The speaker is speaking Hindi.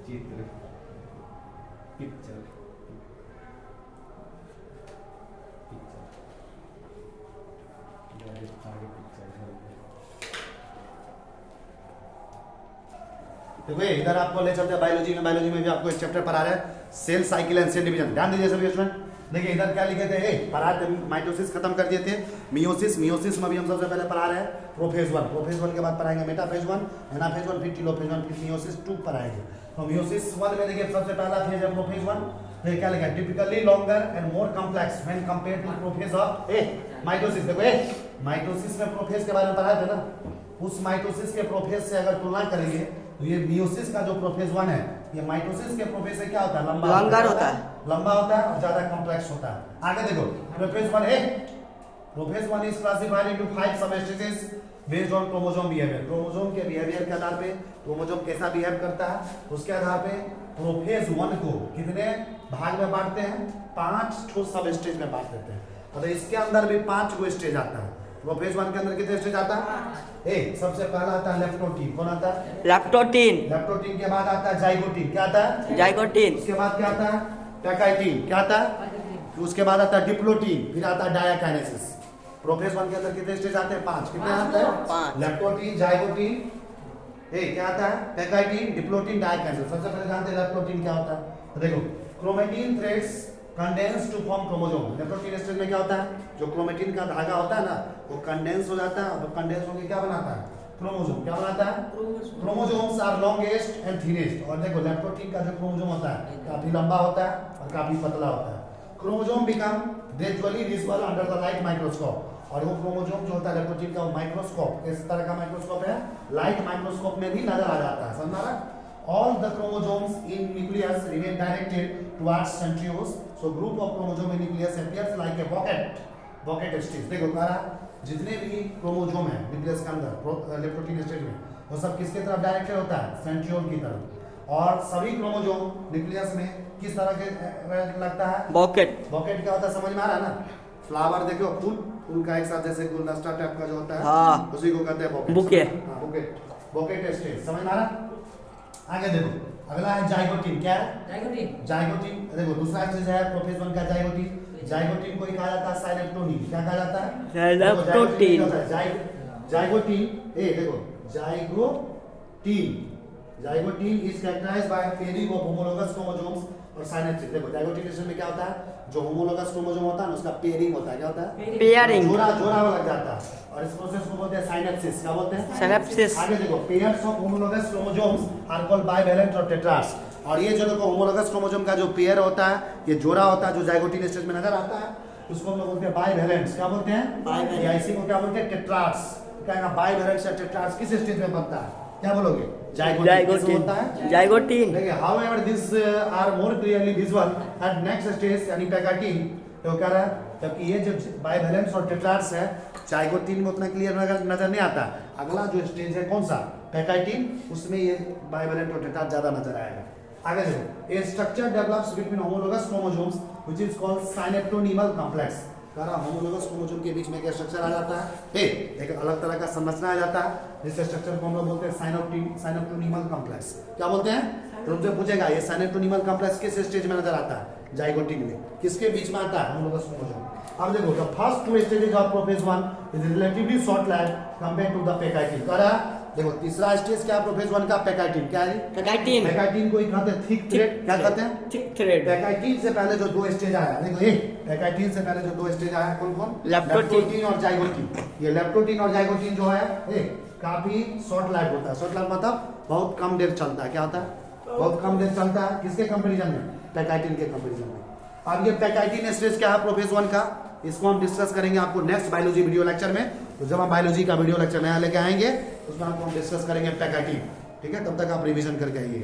चित्र, पिक्चर, देखो इधर आपको ले चलते हैं बायोलॉजी में। बायोलॉजी में भी आपको एक चैप्टर पढ़ा रहा है cell cycle and cell division. ध्यान दीजिए सभी स्टूडेंट। देखिए इधर क्या लिखे थे, पढ़ा थे माइटोसिस खत्म कर दिए थे, मियोसिस। मियोसिस में भी हम सबसे पहले पढ़ा रहे हैं प्रोफेज 1। प्रोफेज 1 के बाद पढ़ाएंगे मेटाफेज 1, एनाफेज 1, फिर टेलोफेज 1, फिर मियोसिस 2 पढ़ाएंगे। तो मियोसिस 1 में देखिए सबसे पहला फेज है प्रोफेज 1। फिर क्या लिखा है, typically longer and more complex when compared to prophase of mitosis. देखो माइटोसिस में प्रोफेज के बारे में पढ़ाए थे ना, उस माइटोसिस के प्रोफेज से अगर तुलना करेंगे तो ये मियोसिस का जो प्रोफेज 1 है, ये माइटोसिस के प्रोफेज से क्या होता है, लंबा होता है, लंबा होता है और ज्यादा कॉम्प्लेक्स होता है। आगे देखो प्रोफेज 1 है, prophase 1 is classified into 5 subspecies based on chromosome behaviour. Chromosome के बिहेवियर के आधार पे क्रोमोसोम कैसा बिहेव करता है उसके आधार पे प्रोफेज 1 को कितने भाग में बांटते हैं, 5 ठो सब स्टेज में बांट देते हैं। और इसके अंदर भी 5 गो स्टेज आता है। प्रोफेज 1 के अंदर कितने स्टेज आता है, सबसे पहला आता है लेप्टोटीन। कौन आता है, लेप्टोटीन। लेप्टोटीन के बाद आता है जाइगोटीन। क्या आता है, जाइगोटीन। उसके बाद क्या आता है, पैकाइटिन। क्या आता है, उसके बाद आता है डिप्लोटीन, फिर आता है डायाकाइनेसिस। प्रोफेज 1 के अंदर कितने स्टेज आते हैं, 5। कितने आते हैं, 5। लेप्टोटीन, जाइगोटीन, क्या आता है, पैकाइटिन, डिप्लोटीन, डायाकाइनेसिस। सबसे पहले जानते हैं लेप्टोटीन क्या होता है। तो देखो chromatin threads condense to form chromosome. Leptotene stage में क्या होता है, जो क्रोमेटिन का धागा होता है ना, वो कंडेंस हो जाता है और कंडेंस होकर क्या बनाता है, क्रोमोसोम। क्या बनाता है, chromosomes are longest and thinnest. और देखो लेप्टोटीन का जो क्रोमोसोम होता है काफी लंबा होता है और काफी पतला होता है। Chromosome become gradually visible under the light microscope. और वो क्रोमोसोम जो होता है लेप्टोटीन का, वो माइक्रोस्कोप, किस तरह का माइक्रोस्कोप है, लाइट माइक्रोस्कोप में भी नजर आ जाता है। समझा रहा। All the chromosomes in nucleus remain directed towards centrioles. So group of chromosome in nucleus appears like a bucket stage. देखो सारा जितने भी क्रोमोसोम है न्यूक्लियस के अंदर लेप्टोटीन स्टेज में, वो सब किसके तरफ डायरेक्टेड होता है, सेंट्रियोल की तरफ। और सभी क्रोमोसोम न्यूक्लियस में किस तरह के लगता है, बॉकेट। बॉकेट क्या होता है समझ में आ रहा है ना। फ्लावर देखो, फूल का एक साथ जैसे गुलदस्ता टाइप का जो होता है, हाँ, उसी को कहते हैं बॉकेट। बुके। हाँ बुकेट, बॉकेट स्टेज। समझ में आ रहा। आगे देखो अगला है जाइगोटीन। क्या है, जाइगोटीन। देखो दूसरा स्टेज है प्रोफेज 1 का जाइगोटीन। जाइगोटीन को कहा जाता है साइनेप्टोनीन। क्या कहा जाता है, साइनेप्टोनीन। जाइगोटीन देखो zygotene is characterized by pairing of homologous chromosomes और साइनेप्सिस। देखो जाइगोटीन स्टेज में क्या होता है, जो होमोलोगस क्रोमोसोम होता है ना, उसका पेयरिंग होता है। क्या होता है, पेयरिंग। जोड़ा लग जाता है और इस प्रोसेस को बोलते हैं साइनेप्सिस। क्या बोलते हैं, साइनेप्सिस। आगे देखो pairs of homologous chromosomes are called bivalent और टेट्रास। और ये जो देखो होमोलोगस क्रोमोसोम का जो पेयर होता है, ये जोड़ा होता है जो जाइगोटीन स्टेज में नजर आता है, उसको हम लोग बोलते हैं बाइवैलेंट्स। क्या बोलते हैं, या इसी को क्या बोलते हैं, टेट्रास। क्या बाइवैलेंट्स या टेट्रास किस स्टेज में बनता है, क्या बोलोगे, जाइगोटीन होता है, जाइगोटीन। देखिए however this are more clearly visible at next stage यानी पैकाइटिन। तो क्या रहा है, जबकि ये जो बाइवैलेंट्स और टेट्रास है जाइगोटीन में उतना क्लियर नजर नहीं आता। अगला जो स्टेज है कौन सा, पैकाइटिन, उसमें ये बाइवैलेंट और टेट्रास ज्यादा नजर आएगा। आगे देखो a structure develops between homologous chromosomes which is called synaptonemal complex. करा होमोलोगस क्रोमोसोम के बीच में क्या स्ट्रक्चर आ जाता है, एक अलग तरह का संरचना आ जाता है, जिस स्ट्रक्चर को हम लोग बोलते हैं साइनेप्टोनीमल कॉम्प्लेक्स। क्या बोलते हैं, तो तुमसे पूछेगा ये साइनेप्टोनीमल कॉम्प्लेक्स किस स्टेज में नजर आता है, जाइगोटीन में। किसके बीच में आता है, होमोलोगस क्रोमोसोम। अब देखो the first 2 stages of prophase 1 is relatively short life compared to the pachytene. करा देखो तीसरा स्टेज क्या प्रोफेज 1 का, पैकाइटिन। क्या है, पैकाइटिन। पैकाइटिन को कहते हैं थिक थ्रेड। क्या कहते हैं, थिक थ्रेड। पैकाइटिन से पहले जो 2 स्टेज आया, देखो पैकाइटिन से पहले जो 2 स्टेज आया कौन कौन, लेप्टोटीन और जाइगोटीन। ये लेप्टोटीन और जाइगोटीन जो है काफी शॉर्ट लाइफ होता है। शॉर्ट लाइफ मतलब बहुत कम देर चलता है। क्या होता है, बहुत कम देर चलता है। किसके कंपैरिजन में, पैकाइटिन के कंपैरिजन में। अब ये पैकाइटिन स्टेज क्या है प्रोफेज 1 का, इसको हम डिस्कस करेंगे आपको नेक्स्ट बायोलॉजी वीडियो लेक्चर में। तो जब हम बायोलॉजी का वीडियो लेक्चर नया लेके आएंगे उसमें आपको हम डिस्कस करेंगे पैकाइटिन। ठीक है, तब तक आप रिवीजन करके आइए।